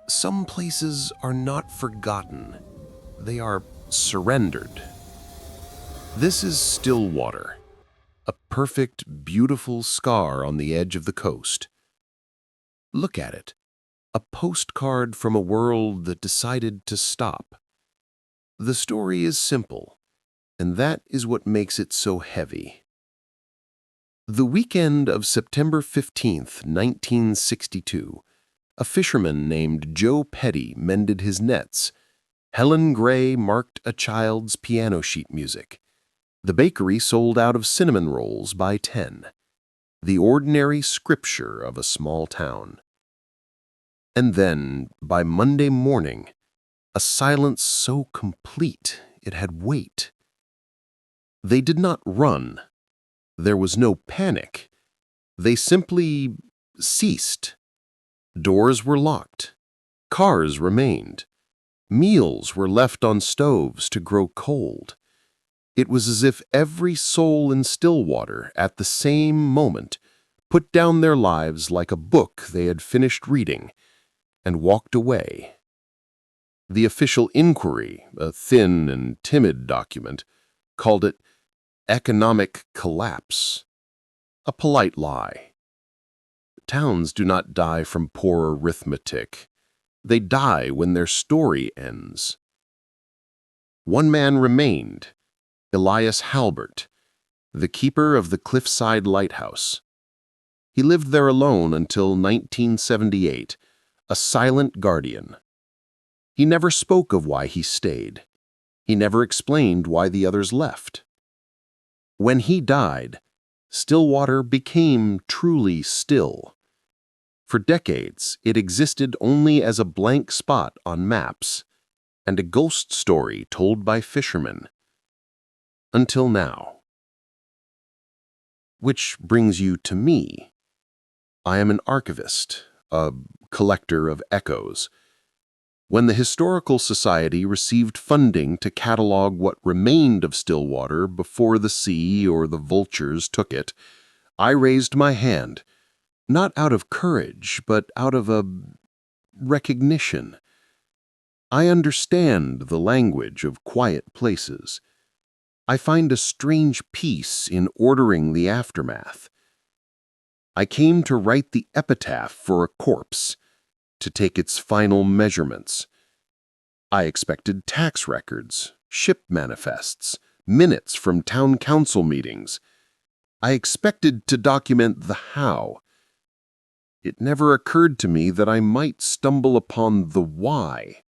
Some places are not forgotten, they are surrendered. This is Stillwater, a perfect, beautiful scar on the edge of the coast. Look at it, a postcard from a world that decided to stop. The story is simple, and that is what makes it so heavy. The weekend of September 15th, 1962, a fisherman named Joe Petty mended his nets. Helen Gray marked a child's piano sheet music. The bakery sold out of cinnamon rolls by 10. The ordinary scripture of a small town. And then, by Monday morning, a silence so complete it had weight. They did not run. There was no panic. They simply ceased. Doors were locked. Cars remained. Meals were left on stoves to grow cold. It was as if every soul in Stillwater, at the same moment, put down their lives like a book they had finished reading and walked away. The official inquiry, a thin and timid document, called it economic collapse, a polite lie. Towns do not die from poor arithmetic. They die when their story ends. One man remained, Elias Halbert, the keeper of the Cliffside Lighthouse. He lived there alone until 1978, a silent guardian. He never spoke of why he stayed. He never explained why the others left. When he died, Stillwater became truly still. For decades, it existed only as a blank spot on maps and a ghost story told by fishermen. Until now. Which brings you to me. I am an archivist, a collector of echoes. When the Historical Society received funding to catalog what remained of Stillwater before the sea or the vultures took it, I raised my hand, not out of courage, but out of a recognition. I understand the language of quiet places. I find a strange peace in ordering the aftermath. I came to write the epitaph for a corpse, to take its final measurements. I expected tax records, ship manifests, minutes from town council meetings. I expected to document the how. It never occurred to me that I might stumble upon the why.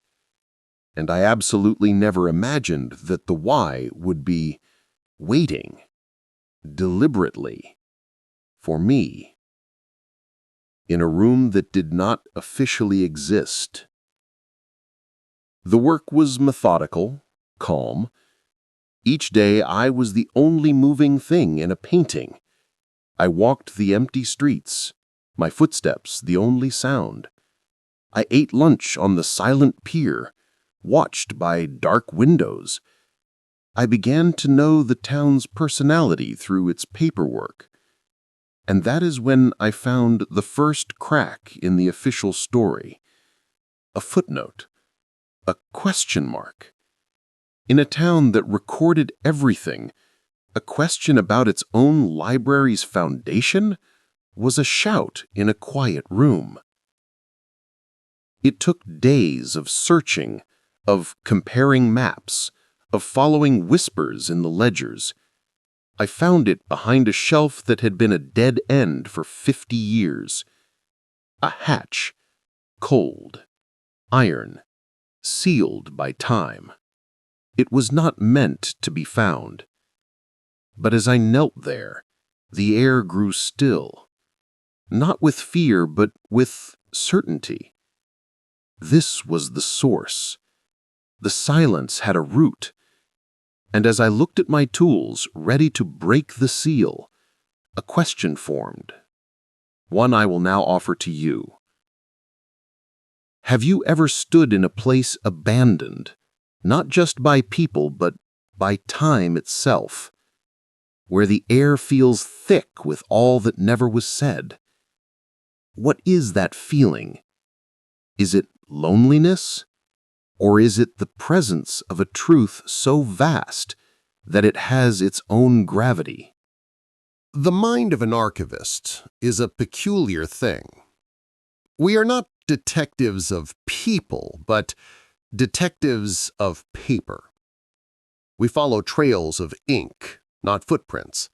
And I absolutely never imagined that the why would be waiting, deliberately, for me, in a room that did not officially exist. The work was methodical, calm. Each day I was the only moving thing in a painting. I walked the empty streets, my footsteps the only sound. I ate lunch on the silent pier, watched by dark windows. I began to know the town's personality through its paperwork. And that is when I found the first crack in the official story. A footnote, a question mark. In a town that recorded everything, a question about its own library's foundation was a shout in a quiet room. It took days of searching, of comparing maps, of following whispers in the ledgers. I found it behind a shelf that had been a dead end for 50 years. A hatch, cold, iron, sealed by time. It was not meant to be found. But as I knelt there, the air grew still, not with fear, but with certainty. This was the source. The silence had a root. And as I looked at my tools, ready to break the seal, a question formed. One I will now offer to you. Have you ever stood in a place abandoned, not just by people, but by time itself, where the air feels thick with all that never was said? What is that feeling? Is it loneliness? Or is it the presence of a truth so vast that it has its own gravity? The mind of an archivist is a peculiar thing. We are not detectives of people, but detectives of paper. We follow trails of ink, not footprints.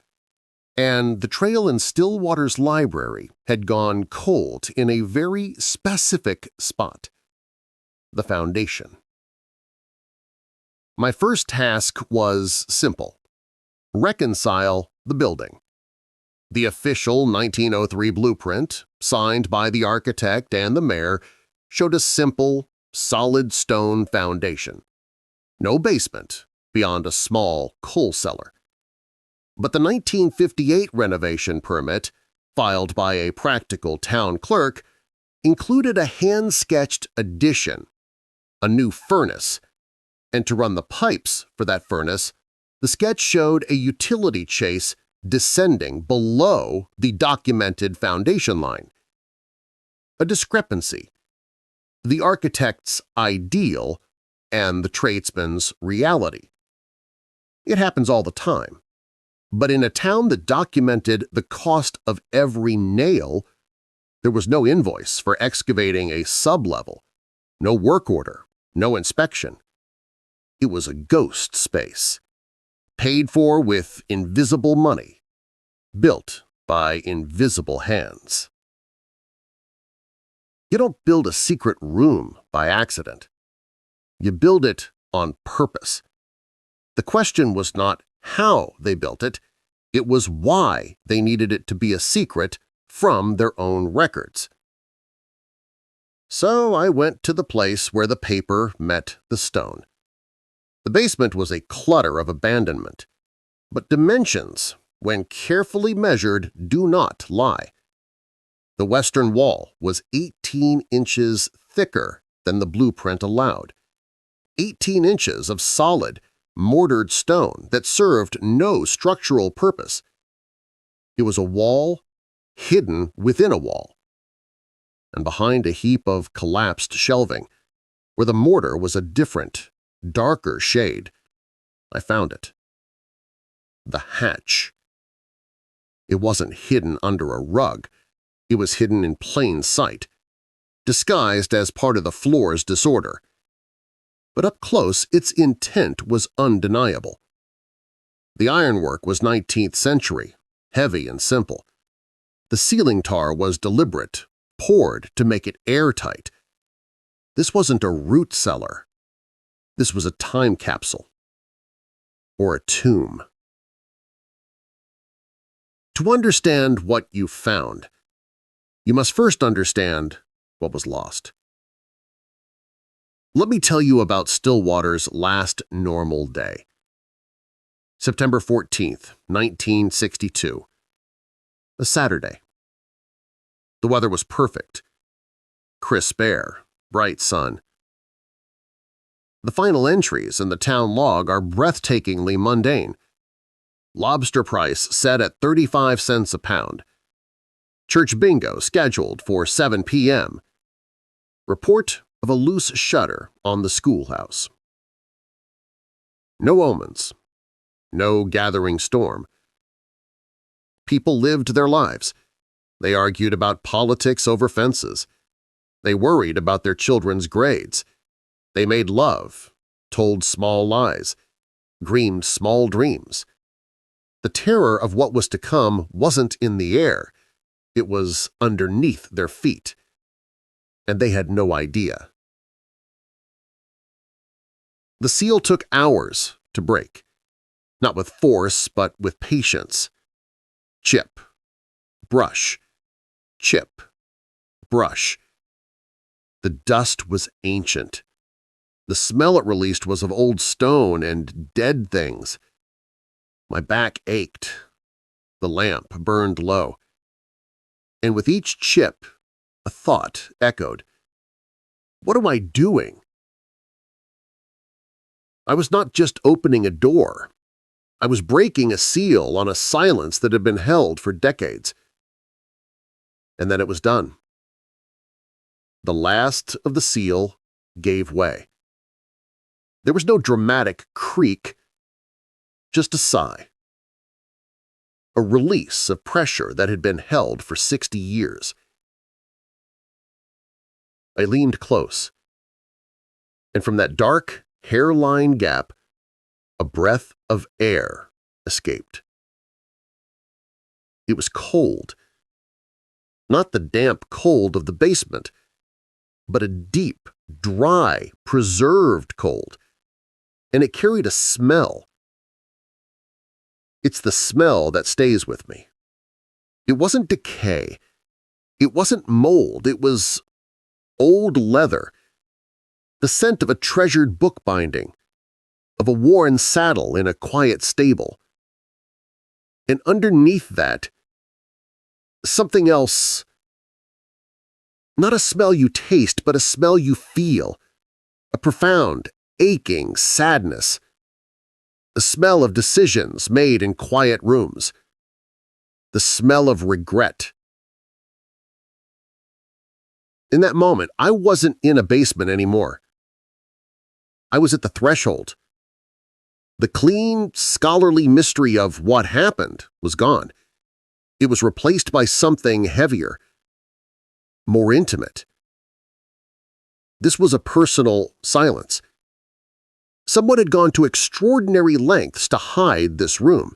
And the trail in Stillwater's library had gone cold in a very specific spot: the foundation. My first task was simple: reconcile the building. The official 1903 blueprint, signed by the architect and the mayor, showed a simple, solid stone foundation. No basement beyond a small coal cellar. But the 1958 renovation permit, filed by a practical town clerk, included a hand-sketched addition, a new furnace, and to run the pipes for that furnace, the sketch showed a utility chase descending below the documented foundation line. A discrepancy: the architect's ideal and the tradesman's reality. It happens all the time. But in a town that documented the cost of every nail, there was no invoice for excavating a sublevel, no work order, no inspection. It was a ghost space, paid for with invisible money, built by invisible hands. You don't build a secret room by accident. You build it on purpose. The question was not how they built it, it was why they needed it to be a secret from their own records. So I went to the place where the paper met the stone. The basement was a clutter of abandonment, but dimensions, when carefully measured, do not lie. The western wall was 18 inches thicker than the blueprint allowed. 18 inches of solid, mortared stone that served no structural purpose. It was a wall hidden within a wall. And behind a heap of collapsed shelving, where the mortar was a different, darker shade, I found it. The hatch. It wasn't hidden under a rug. It was hidden in plain sight, disguised as part of the floor's disorder. But up close its intent was undeniable. The ironwork was 19th century, heavy and simple. The ceiling tar was deliberate, poured to make it airtight. This wasn't a root cellar. This was a time capsule. Or a tomb. To understand what you found, you must first understand what was lost. Let me tell you about Stillwater's last normal day. September 14th, 1962. A Saturday. The weather was perfect. Crisp air, bright sun. The final entries in the town log are breathtakingly mundane. Lobster price set at 35 cents a pound. Church bingo scheduled for 7 p.m. Report of a loose shutter on the schoolhouse. No omens. No gathering storm. People lived their lives. They argued about politics over fences. They worried about their children's grades. They made love, told small lies, dreamed small dreams. The terror of what was to come wasn't in the air. It was underneath their feet. And they had no idea. The seal took hours to break, not with force but with patience. Chip, brush, chip, brush. The dust was ancient. The smell it released was of old stone and dead things. My back ached. The lamp burned low. And with each chip, a thought echoed. What am I doing? I was not just opening a door. I was breaking a seal on a silence that had been held for decades. And then it was done. The last of the seal gave way. There was no dramatic creak, just a sigh. A release of pressure that had been held for 60 years. I leaned close, and from that dark hairline gap, a breath of air escaped. It was cold. Not the damp cold of the basement, but a deep, dry, preserved cold. And it carried a smell. It's the smell that stays with me. It wasn't decay. It wasn't mold. It was old leather. The scent of a treasured bookbinding, of a worn saddle in a quiet stable. And underneath that, something else. Not a smell you taste, but a smell you feel. A profound, aching sadness. The smell of decisions made in quiet rooms. The smell of regret. In that moment, I wasn't in a basement anymore. I was at the threshold. The clean, scholarly mystery of what happened was gone. It was replaced by something heavier, more intimate. This was a personal silence. Someone had gone to extraordinary lengths to hide this room,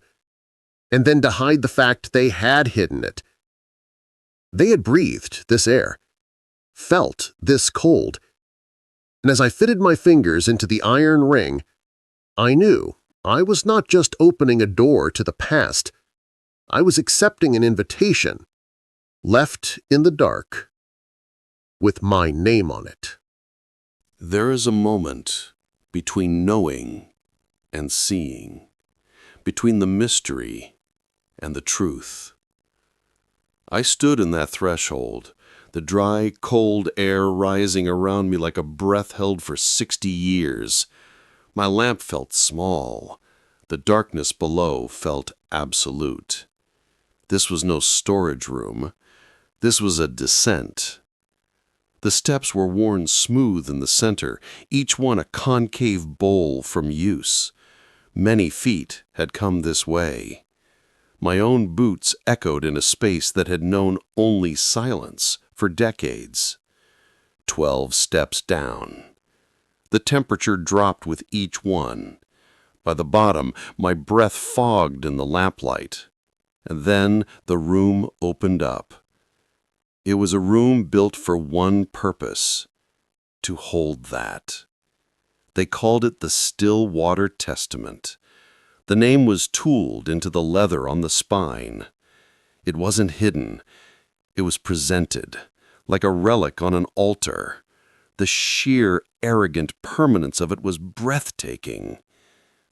and then to hide the fact they had hidden it. They had breathed this air, felt this cold, and as I fitted my fingers into the iron ring, I knew I was not just opening a door to the past. I was accepting an invitation, left in the dark, with my name on it. There is a moment between knowing and seeing, between the mystery and the truth. I stood in that threshold, the dry, cold air rising around me like a breath held for 60 years. My lamp felt small. The darkness below felt absolute. This was no storage room. This was a descent. The steps were worn smooth in the center, each one a concave bowl from use. Many feet had come this way. My own boots echoed in a space that had known only silence for decades. 12 steps down. The temperature dropped with each one. By the bottom, my breath fogged in the lamplight. And then the room opened up. It was a room built for one purpose, to hold that. They called it the Stillwater Testament. The name was tooled into the leather on the spine. It wasn't hidden. It was presented, like a relic on an altar. The sheer, arrogant permanence of it was breathtaking.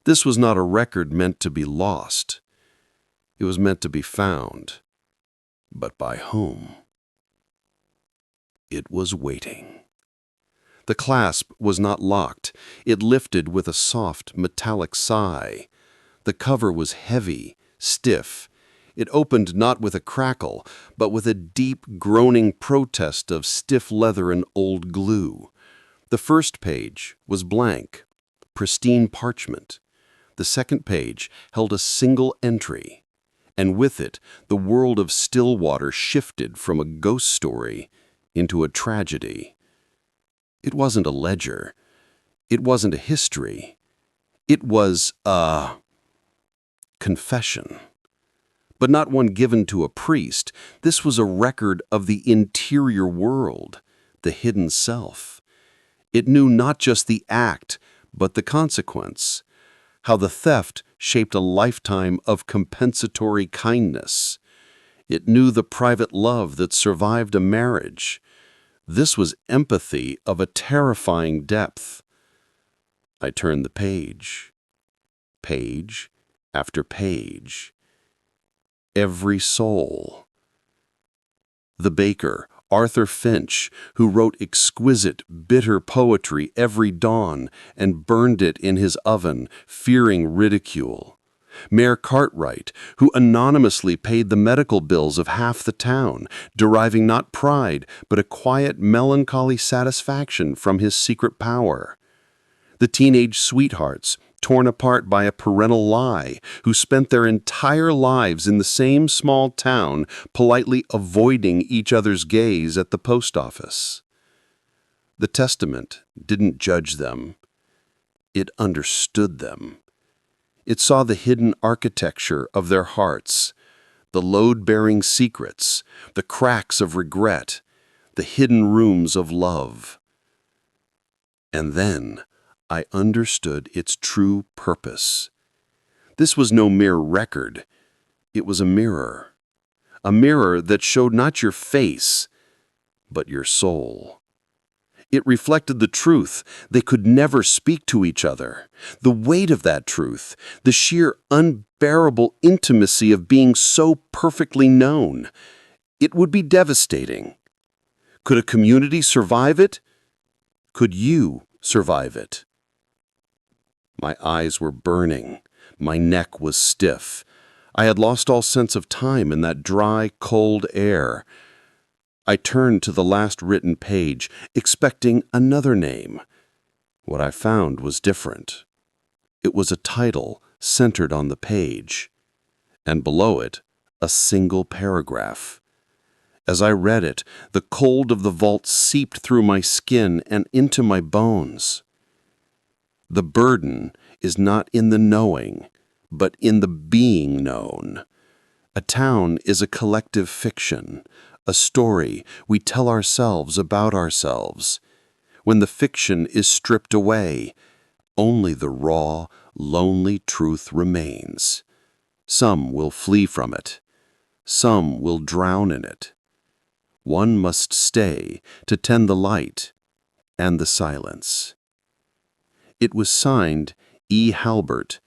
This was not a record meant to be lost. It was meant to be found. But by whom? It was waiting. The clasp was not locked. It lifted with a soft, metallic sigh. The cover was heavy, stiff. It opened not with a crackle, but with a deep, groaning protest of stiff leather and old glue. The first page was blank, pristine parchment. The second page held a single entry, and with it the world of Stillwater shifted from a ghost story into a tragedy. It wasn't a ledger. It wasn't a history. It was a confession. But not one given to a priest. This was a record of the interior world, the hidden self. It knew not just the act, but the consequence. How the theft shaped a lifetime of compensatory kindness. It knew the private love that survived a marriage. This was empathy of a terrifying depth. I turned the page. Page after page. Every soul. The baker, Arthur Finch, who wrote exquisite, bitter poetry every dawn and burned it in his oven, fearing ridicule. Mayor Cartwright, who anonymously paid the medical bills of half the town, deriving not pride, but a quiet, melancholy satisfaction from his secret power. The teenage sweethearts, torn apart by a parental lie, who spent their entire lives in the same small town, politely avoiding each other's gaze at the post office. The Testament didn't judge them. It understood them. It saw the hidden architecture of their hearts, the load-bearing secrets, the cracks of regret, the hidden rooms of love. And then I understood its true purpose. This was no mere record. It was a mirror that showed not your face, but your soul. It reflected the truth. They could never speak to each other. The weight of that truth, the sheer unbearable intimacy of being so perfectly known. It would be devastating. Could a community survive it? Could you survive it? My eyes were burning. My neck was stiff. I had lost all sense of time in that dry, cold air. I turned to the last written page, expecting another name. What I found was different. It was a title centered on the page, and below it, a single paragraph. As I read it, the cold of the vault seeped through my skin and into my bones. The burden is not in the knowing, but in the being known. A town is a collective fiction, a story we tell ourselves about ourselves. When the fiction is stripped away, only the raw, lonely truth remains. Some will flee from it. Some will drown in it. One must stay to tend the light and the silence. It was signed E. Halbert,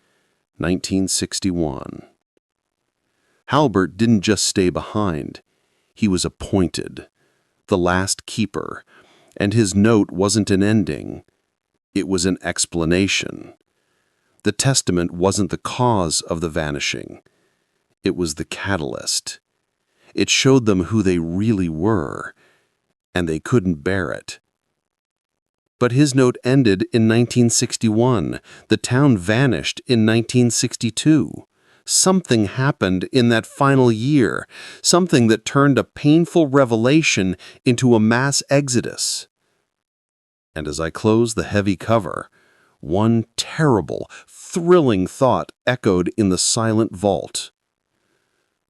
1961. Halbert didn't just stay behind. He was appointed, the last keeper, and his note wasn't an ending. It was an explanation. The testament wasn't the cause of the vanishing. It was the catalyst. It showed them who they really were, and they couldn't bear it. But his note ended in 1961. The town vanished in 1962. Something happened in that final year, something that turned a painful revelation into a mass exodus. And as I closed the heavy cover, one terrible, thrilling thought echoed in the silent vault.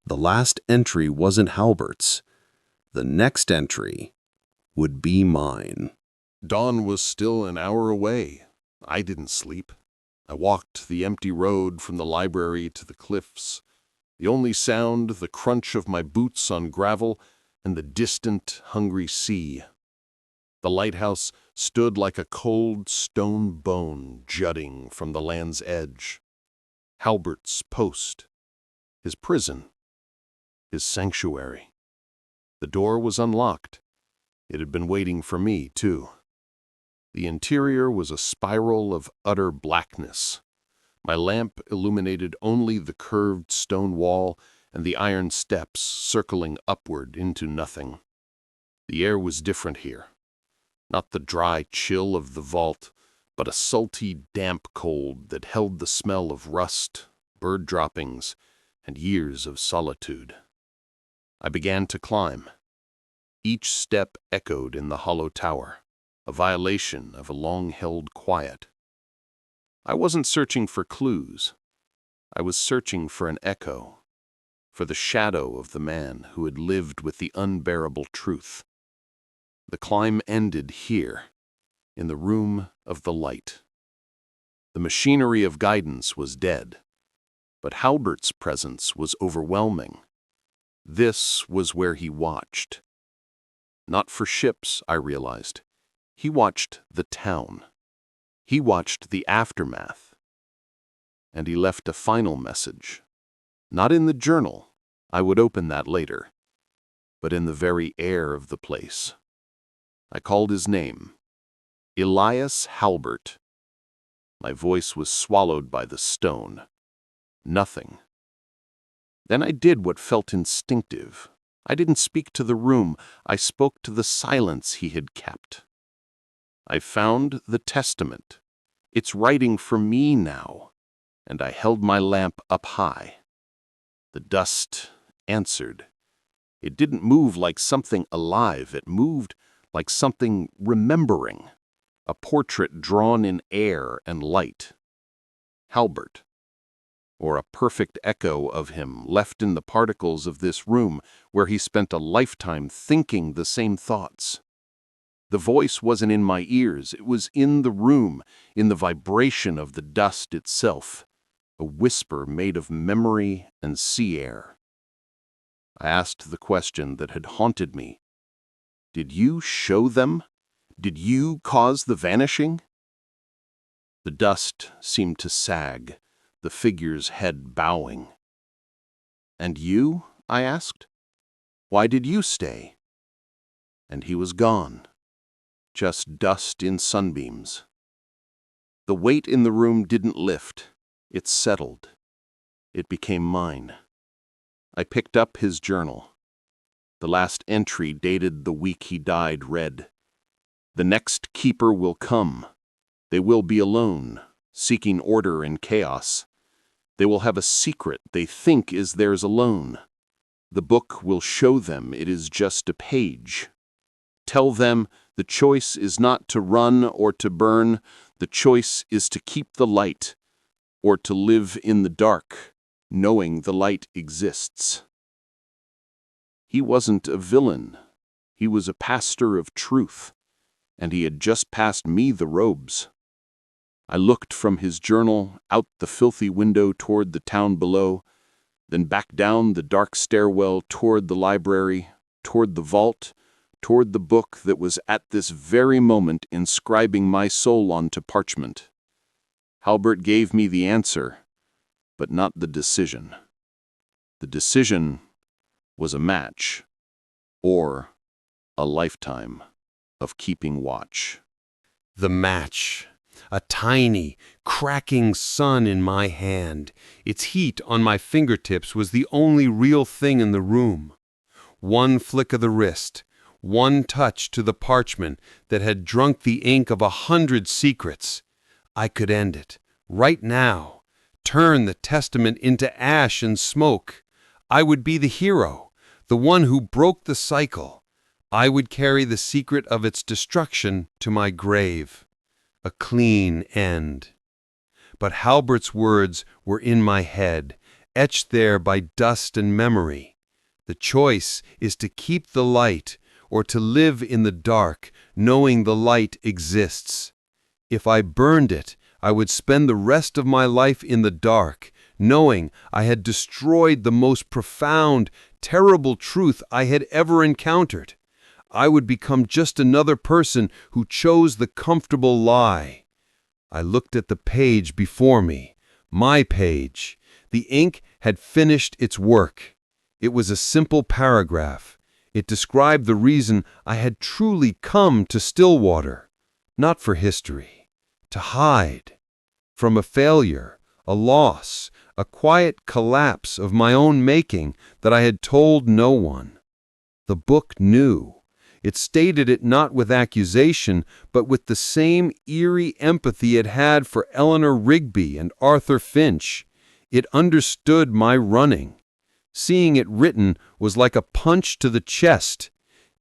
The last entry wasn't Halbert's. The next entry would be mine. Dawn was still an hour away. I didn't sleep. I walked the empty road from the library to the cliffs. The only sound, the crunch of my boots on gravel and the distant, hungry sea. The lighthouse stood like a cold stone bone jutting from the land's edge. Halbert's post, his prison, his sanctuary. The door was unlocked. It had been waiting for me, too. The interior was a spiral of utter blackness. My lamp illuminated only the curved stone wall and the iron steps circling upward into nothing. The air was different here. Not the dry chill of the vault, but a salty, damp cold that held the smell of rust, bird droppings, and years of solitude. I began to climb. Each step echoed in the hollow tower, a violation of a long-held quiet. I wasn't searching for clues. I was searching for an echo, for the shadow of the man who had lived with the unbearable truth. The climb ended here, in the room of the light. The machinery of guidance was dead, but Halbert's presence was overwhelming. This was where he watched. Not for ships, I realized. He watched the town. He watched the aftermath. And he left a final message. Not in the journal, I would open that later, but in the very air of the place. I called his name, Elias Halbert. My voice was swallowed by the stone. Nothing. Then I did what felt instinctive. I didn't speak to the room. I spoke to the silence he had kept. I found the testament. It's writing for me now, and I held my lamp up high. The dust answered. It didn't move like something alive. It moved like something remembering, a portrait drawn in air and light. Halbert, or a perfect echo of him left in the particles of this room where he spent a lifetime thinking the same thoughts. The voice wasn't in my ears, it was in the room, in the vibration of the dust itself, a whisper made of memory and sea air. I asked the question that had haunted me. Did you show them? Did you cause the vanishing? The dust seemed to sag, the figure's head bowing. And you? I asked. Why did you stay? And he was gone. Just dust in sunbeams. The weight in the room didn't lift. It settled. It became mine. I picked up his journal. The last entry, dated the week he died, read, "The next keeper will come. They will be alone, seeking order in chaos. They will have a secret they think is theirs alone. The book will show them it is just a page. Tell them the choice is not to run or to burn. The choice is to keep the light or to live in the dark, knowing the light exists." He wasn't a villain. He was a pastor of truth, and he had just passed me the robes. I looked from his journal out the filthy window toward the town below, then back down the dark stairwell toward the library, toward the vault, toward the book that was at this very moment inscribing my soul onto parchment. Halbert gave me the answer, but not the decision. The decision was a match, or a lifetime of keeping watch. The match. A tiny, cracking sun in my hand. Its heat on my fingertips was the only real thing in the room. One flick of the wrist, one touch to the parchment that had drunk the ink of 100 secrets. I could end it, right now, turn the testament into ash and smoke. I would be the hero, the one who broke the cycle. I would carry the secret of its destruction to my grave. A clean end. But Halbert's words were in my head, etched there by dust and memory. The choice is to keep the light or to live in the dark, knowing the light exists. If I burned it, I would spend the rest of my life in the dark, knowing I had destroyed the most profound, terrible truth I had ever encountered. I would become just another person who chose the comfortable lie. I looked at the page before me, my page. The ink had finished its work. It was a simple paragraph. It described the reason I had truly come to Stillwater, not for history, to hide from a failure, a loss, a quiet collapse of my own making that I had told no one. The book knew. It stated it not with accusation, but with the same eerie empathy it had for Eleanor Rigby and Arthur Finch. It understood my running. Seeing it written was like a punch to the chest.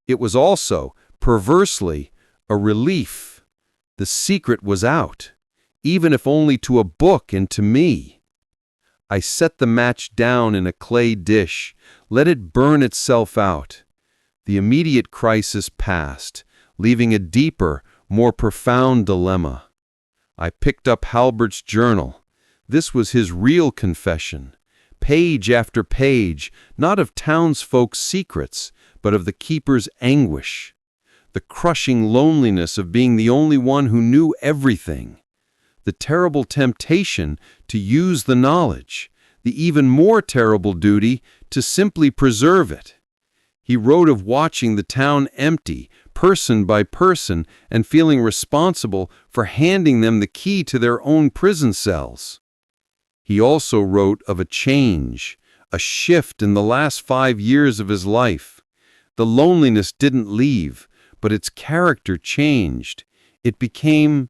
It was also, perversely, a relief. The secret was out, even if only to a book and to me. I set the match down in a clay dish, let it burn itself out. The immediate crisis passed, leaving a deeper, more profound dilemma. I picked up Halbert's journal. This was his real confession. Page after page, not of townsfolk's secrets, but of the keeper's anguish. The crushing loneliness of being the only one who knew everything. The terrible temptation to use the knowledge. The even more terrible duty to simply preserve it. He wrote of watching the town empty, person by person, and feeling responsible for handing them the key to their own prison cells. He also wrote of a change, a shift in the last 5 years of his life. The loneliness didn't leave, but its character changed. It became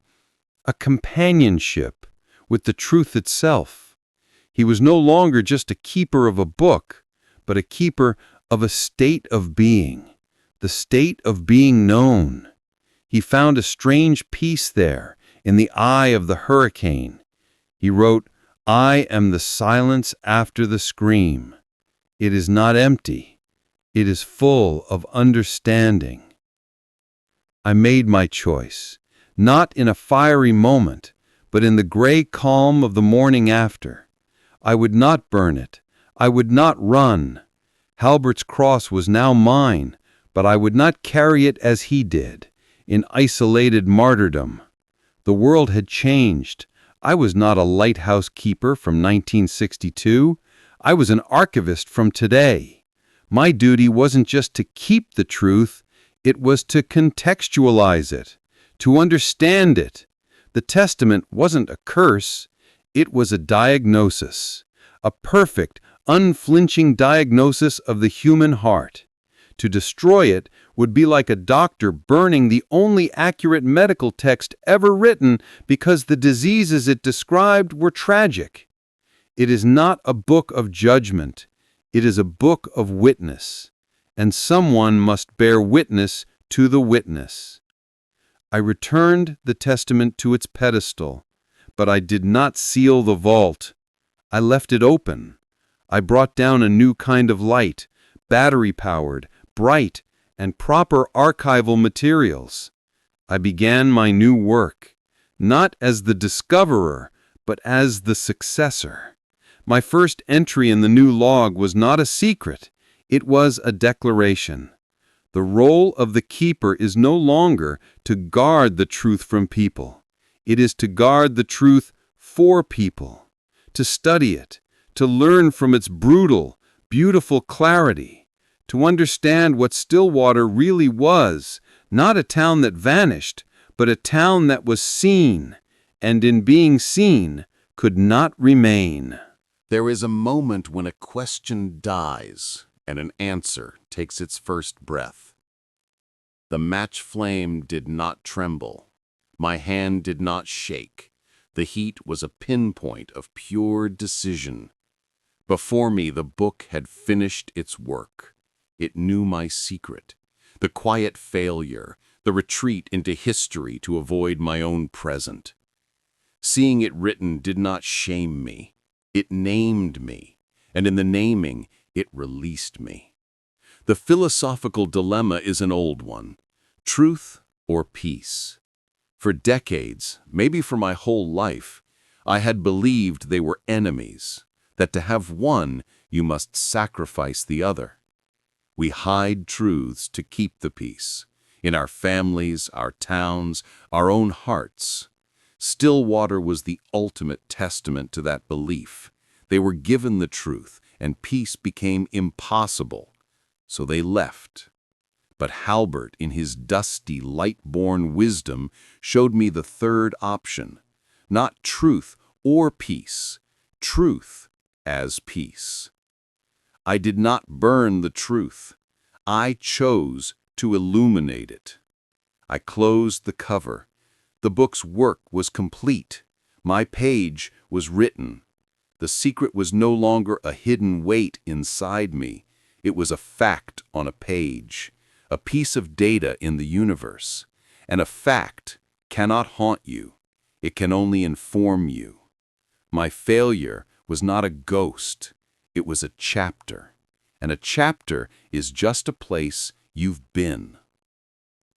a companionship with the truth itself. He was no longer just a keeper of a book, but a keeper of a state of being, the state of being known. He found a strange peace there in the eye of the hurricane. He wrote, "I am the silence after the scream. It is not empty. It is full of understanding." I made my choice, not in a fiery moment, but in the gray calm of the morning after. I would not burn it. I would not run. Halbert's cross was now mine, but I would not carry it as he did, in isolated martyrdom. The world had changed. I was not a lighthouse keeper from 1962. I was an archivist from today. My duty wasn't just to keep the truth, it was to contextualize it, to understand it. The Testament wasn't a curse, it was a diagnosis, a perfect, unflinching diagnosis of the human heart. To destroy it would be like a doctor burning the only accurate medical text ever written because the diseases it described were tragic. It is not a book of judgment. It is a book of witness, and someone must bear witness to the witness. I returned the Testament to its pedestal, but I did not seal the vault. I left it open. I brought down a new kind of light, battery-powered, bright, and proper archival materials. I began my new work, not as the discoverer, but as the successor. My first entry in the new log was not a secret, it was a declaration. The role of the keeper is no longer to guard the truth from people. It is to guard the truth for people, to study it, to learn from its brutal, beautiful clarity, to understand what Stillwater really was, not a town that vanished, but a town that was seen, and in being seen, could not remain. There is a moment when a question dies and an answer takes its first breath. The match flame did not tremble. My hand did not shake. The heat was a pinpoint of pure decision. Before me, the book had finished its work. It knew my secret, the quiet failure, the retreat into history to avoid my own present. Seeing it written did not shame me. It named me, and in the naming, it released me. The philosophical dilemma is an old one: truth or peace. For decades, maybe for my whole life, I had believed they were enemies, that to have one, you must sacrifice the other. We hide truths to keep the peace, in our families, our towns, our own hearts. Stillwater was the ultimate testament to that belief. They were given the truth, and peace became impossible. So they left. But Halbert, in his dusty, light-born wisdom, showed me the third option. Not truth or peace, truth as peace. I did not burn the truth. I chose to illuminate it. I closed the cover. The book's work was complete. My page was written. The secret was no longer a hidden weight inside me. It was a fact on a page, a piece of data in the universe. And a fact cannot haunt you. It can only inform you. My failure was not a ghost. It was a chapter. And a chapter is just a place you've been.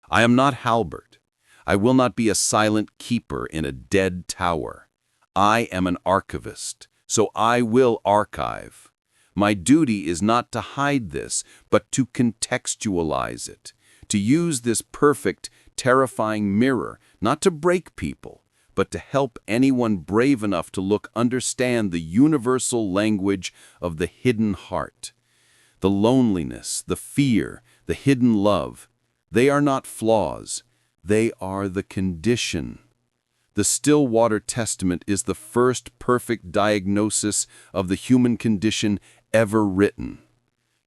I am not Halbert. I will not be a silent keeper in a dead tower. I am an archivist, so I will archive. My duty is not to hide this, but to contextualize it, to use this perfect, terrifying mirror, not to break people, but to help anyone brave enough to understand the universal language of the hidden heart. The loneliness, the fear, the hidden love, they are not flaws. They are the condition. The Stillwater Testament is the first perfect diagnosis of the human condition ever written.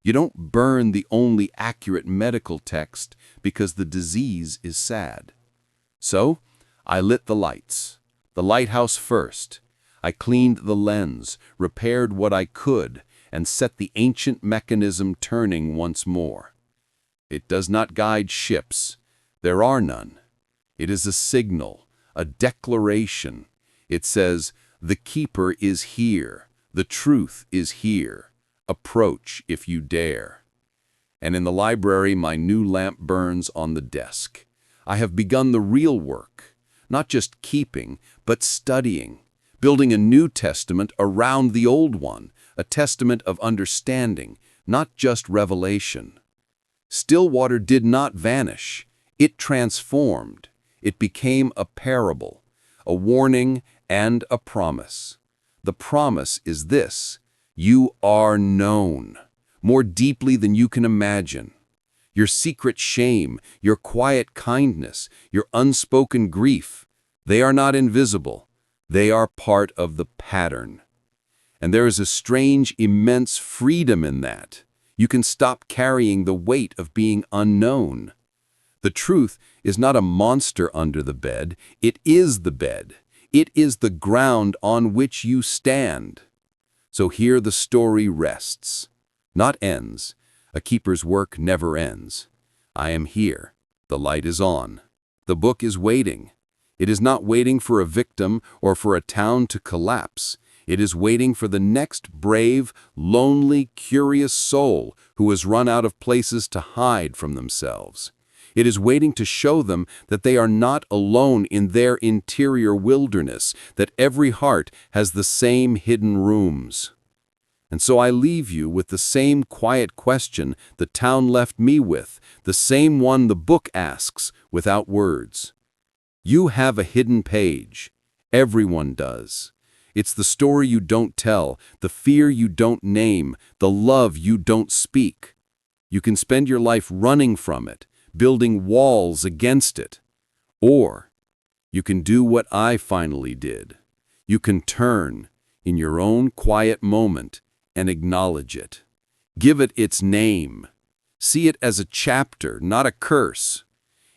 You don't burn the only accurate medical text because the disease is sad. So, I lit the lights. The lighthouse first. I cleaned the lens, repaired what I could, and set the ancient mechanism turning once more. It does not guide ships. There are none. It is a signal, a declaration. It says, "The keeper is here. The truth is here. Approach if you dare." And in the library, my new lamp burns on the desk. I have begun the real work, not just keeping, but studying, building a New Testament around the Old one, a testament of understanding, not just revelation. Stillwater did not vanish. It transformed. It became a parable, a warning, and a promise. The promise is this: you are known, more deeply than you can imagine. Your secret shame, your quiet kindness, your unspoken grief, they are not invisible. They are part of the pattern. And there is a strange, immense freedom in that. You can stop carrying the weight of being unknown. The truth is not a monster under the bed. It is the bed. It is the ground on which you stand. So here the story rests, not ends. A keeper's work never ends. I am here. The light is on. The book is waiting. It is not waiting for a victim or for a town to collapse. It is waiting for the next brave, lonely, curious soul who has run out of places to hide from themselves. It is waiting to show them that they are not alone in their interior wilderness, that every heart has the same hidden rooms. And so I leave you with the same quiet question the town left me with, the same one the book asks without words. You have a hidden page. Everyone does. It's the story you don't tell, the fear you don't name, the love you don't speak. You can spend your life running from it, building walls against it. Or you can do what I finally did. You can turn in your own quiet moment and acknowledge it. Give it its name. See it as a chapter, not a curse.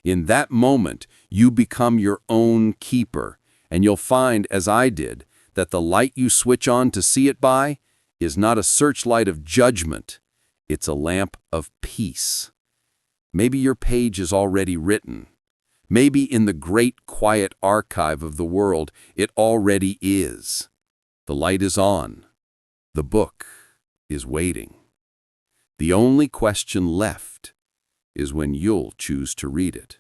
In that moment, you become your own keeper, and you'll find, as I did, that the light you switch on to see it by is not a searchlight of judgment. It's a lamp of peace. Maybe your page is already written. Maybe in the great quiet archive of the world, it already is. The light is on. The book is waiting. The only question left is when you'll choose to read it.